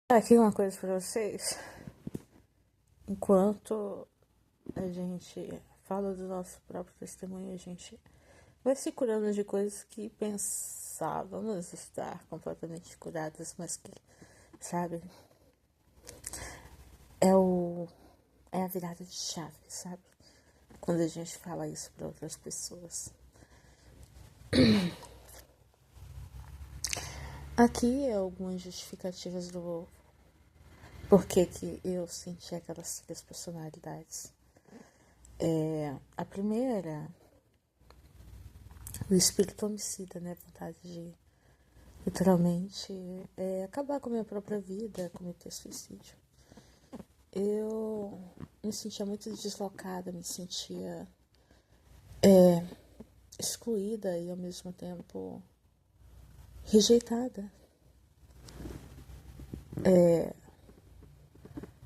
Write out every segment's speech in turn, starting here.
Aqui uma coisa pra vocês. Enquanto a gente fala do nosso próprio testemunho, a gente vai se curando de coisas que pensávamos estar completamente curadas, mas que, sabe, é o é a virada de chave, sabe? Quando a gente fala isso para outras pessoas. Aqui é algumas justificativas do porquê que eu senti aquelas três personalidades. A primeira, o espírito homicida, né? Vontade de literalmente acabar com a minha própria vida, cometer suicídio. Eu me sentia muito deslocada, me sentia excluída e ao mesmo tempo rejeitada.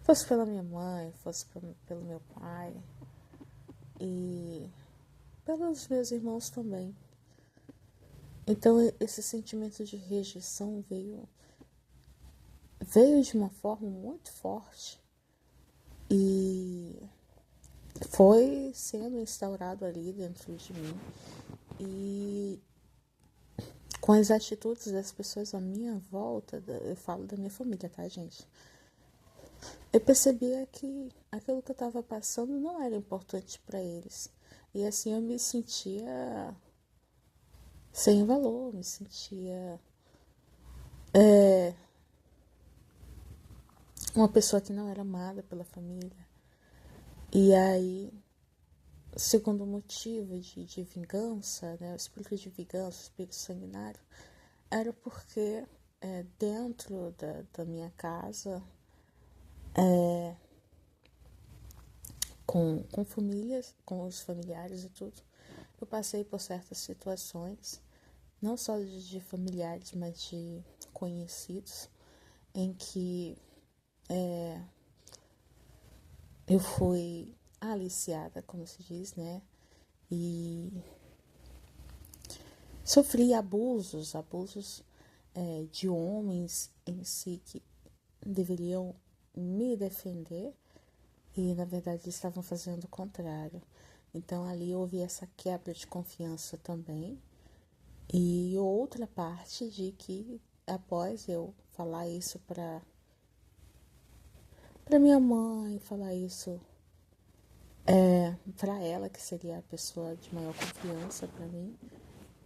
Fosse pela minha mãe, fosse pelo meu pai e pelos meus irmãos também. Então esse sentimento de rejeição veio de uma forma muito forte e foi sendo instaurado ali dentro de mim. E com as atitudes das pessoas à minha volta, eu falo da minha família, tá, gente? Eu percebia que aquilo que eu estava passando não era importante para eles. E assim eu me sentia sem valor, me sentia uma pessoa que não era amada pela família. E aí, segundo motivo de vingança, né, o espírito de vingança, o espírito sanguinário, era porque dentro da minha casa, com famílias, com os familiares e tudo, eu passei por certas situações, não só de familiares, mas de conhecidos, em que eu fui aliciada, como se diz, né? E sofri abusos de homens em si que deveriam me defender e na verdade estavam fazendo o contrário. Então ali houve essa quebra de confiança também. E outra parte de que após eu falar isso para minha mãe, falar isso para ela, que seria a pessoa de maior confiança para mim,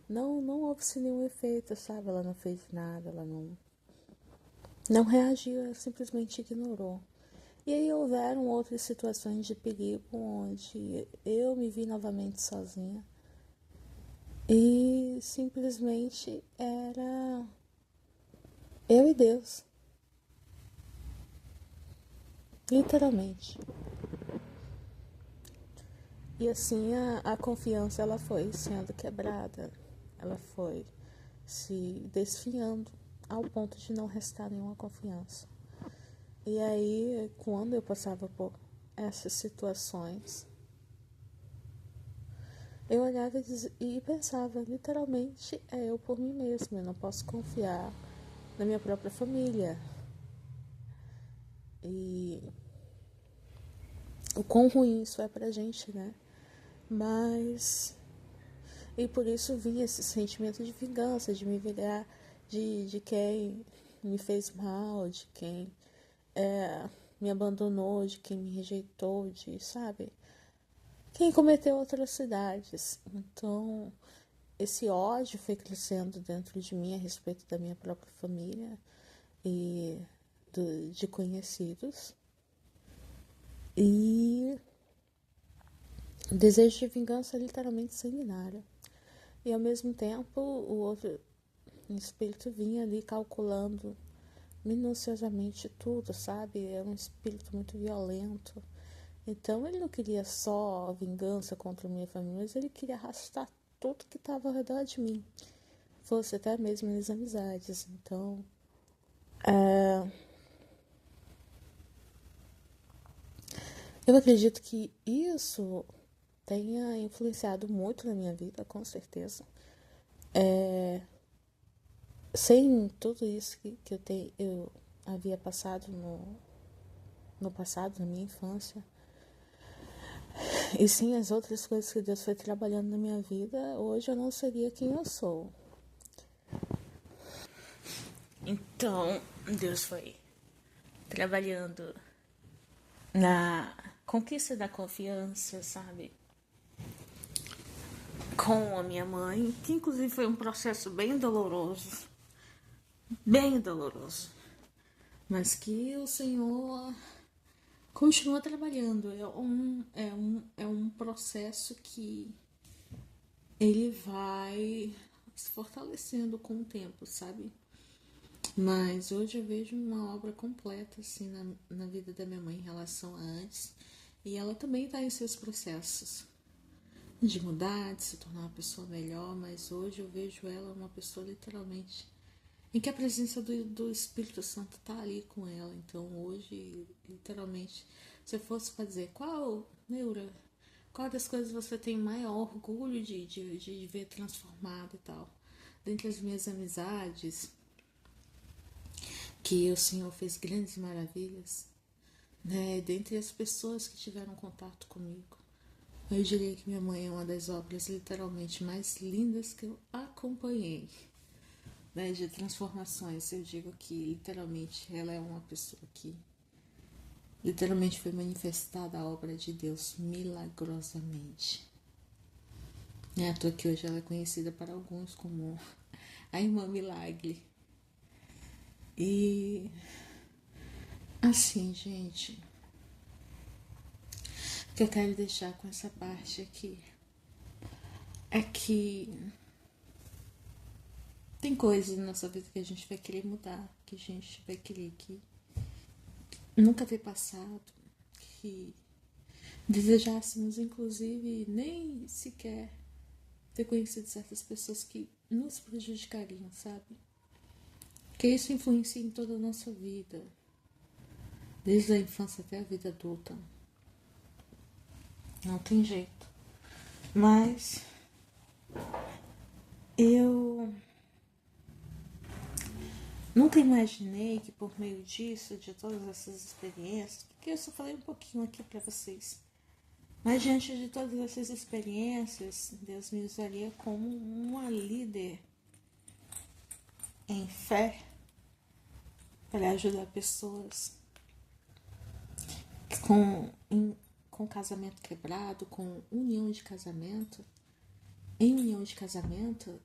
não houve nenhum efeito, sabe? Ela não fez nada, ela não reagiu, ela simplesmente ignorou. E aí houveram outras situações de perigo onde eu me vi novamente sozinha e simplesmente era eu e Deus, literalmente. E assim a confiança ela foi sendo quebrada, ela foi se desfiando ao ponto de não restar nenhuma confiança. E aí, quando eu passava por essas situações, eu olhava e pensava, literalmente, é eu por mim mesma, eu não posso confiar na minha própria família. E o quão ruim isso é pra gente, né? Mas. E por isso vinha esse sentimento de vingança, de me vingar de quem me fez mal, de quem me abandonou, de quem me rejeitou, de, sabe? Quem cometeu atrocidades. Então, esse ódio foi crescendo dentro de mim a respeito da minha própria família e de conhecidos. E o desejo de vingança é literalmente sanguinário. E ao mesmo tempo, o outro espírito vinha ali calculando minuciosamente tudo, sabe? Era um espírito muito violento. Então ele não queria só vingança contra a minha família, mas ele queria arrastar tudo que estava ao redor de mim, fosse até mesmo as amizades. Então, eu acredito que isso tenha influenciado muito na minha vida, com certeza. Sem tudo isso que eu tenho, havia passado no passado, na minha infância, e sim as outras coisas que Deus foi trabalhando na minha vida, hoje eu não seria quem eu sou. Então, Deus foi trabalhando na conquista da confiança, sabe? Com a minha mãe, que inclusive foi um processo bem doloroso, mas que o Senhor continua trabalhando. É um processo que ele vai se fortalecendo com o tempo, sabe? Mas hoje eu vejo uma obra completa assim na vida da minha mãe em relação a antes. E ela também está em seus processos de mudar, de se tornar uma pessoa melhor. Mas hoje eu vejo ela uma pessoa literalmente em que a presença do Espírito Santo está ali com ela. Então hoje, literalmente, se eu fosse para dizer qual das coisas você tem maior orgulho de ver transformado e tal, dentre as minhas amizades, que o Senhor fez grandes maravilhas, né? Dentre as pessoas que tiveram contato comigo, eu diria que minha mãe é uma das obras literalmente mais lindas que eu acompanhei, né? De transformações. Eu digo que literalmente ela é uma pessoa que literalmente foi manifestada a obra de Deus milagrosamente. É à toa que hoje ela é conhecida para alguns como a Irmã Milagre. E assim, gente, o que eu quero deixar com essa parte aqui é que tem coisas na nossa vida que a gente vai querer mudar, que a gente vai querer que nunca ter passado, que desejássemos inclusive nem sequer ter conhecido certas pessoas que nos prejudicariam, sabe? Que isso influencia em toda a nossa vida, desde a infância até a vida adulta. Não tem jeito. Mas eu nunca imaginei que por meio disso, de todas essas experiências, porque eu só falei um pouquinho aqui para vocês, mas diante de todas essas experiências, Deus me usaria como uma líder em fé para ajudar pessoas com casamento quebrado, com união de casamento. Em união de casamento,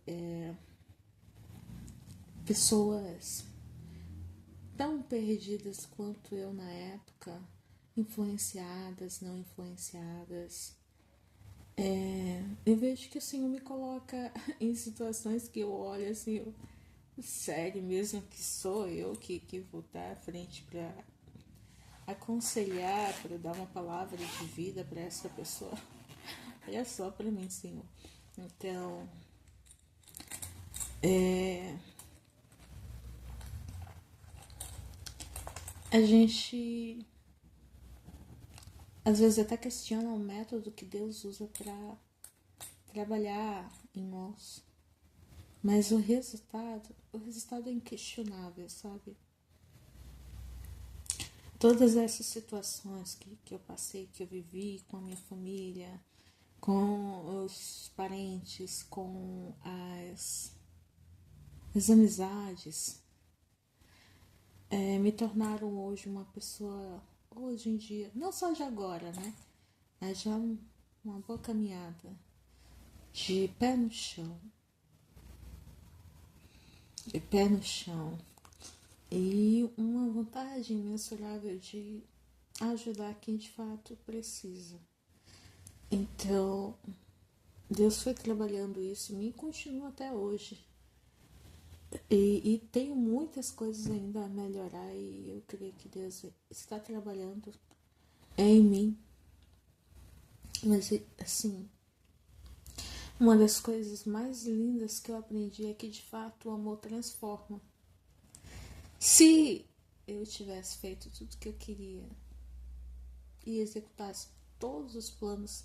pessoas tão perdidas quanto eu na época, influenciadas, não influenciadas. Eu vejo que o Senhor me coloca em situações que eu olho assim, sério mesmo que sou eu que vou estar à frente para aconselhar, para dar uma palavra de vida para essa pessoa. Olha só para mim, Senhor. Então, a gente às vezes até questiona o método que Deus usa para trabalhar em nós. Mas o resultado é inquestionável, sabe? Todas essas situações que eu passei, que eu vivi com a minha família, com os parentes, com as amizades, me tornaram hoje uma pessoa, hoje em dia, não só de agora, né? Mas já uma boa caminhada de pé no chão. De pé no chão. E uma vontade imensurável de ajudar quem de fato precisa. Então, Deus foi trabalhando isso em mim e continua até hoje. E tenho muitas coisas ainda a melhorar e eu creio que Deus está trabalhando em mim. Mas, assim, uma das coisas mais lindas que eu aprendi é que, de fato, o amor transforma. Se eu tivesse feito tudo que eu queria e executasse todos os planos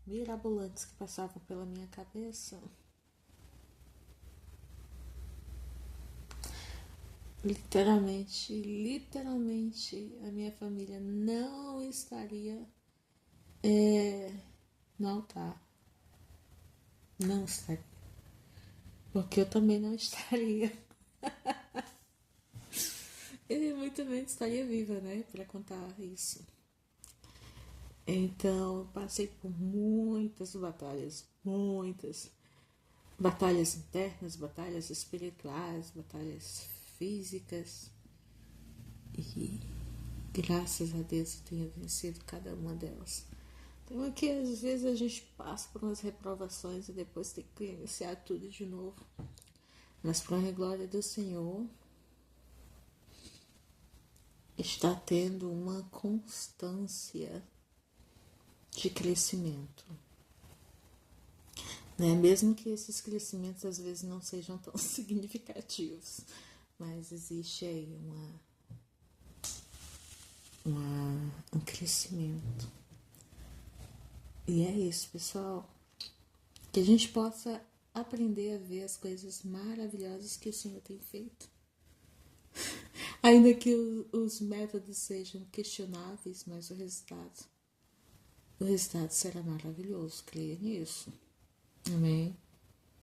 mirabolantes que passavam pela minha cabeça, literalmente, a minha família não estaria no altar. Não estaria. Porque eu também não estaria. E muito bem estaria viva, né? Para contar isso. Então, passei por muitas batalhas. Muitas. Batalhas internas, batalhas espirituais, batalhas físicas. E graças a Deus eu tenho vencido cada uma delas. Então aqui às vezes a gente passa por umas reprovações e depois tem que iniciar tudo de novo. Mas para a glória do Senhor, está tendo uma constância de crescimento. Né? Mesmo que esses crescimentos às vezes não sejam tão significativos, mas existe aí um crescimento. E é isso, pessoal. Que a gente possa aprender a ver as coisas maravilhosas que o Senhor tem feito. Ainda que os métodos sejam questionáveis, mas o resultado será maravilhoso. Creia nisso. Amém?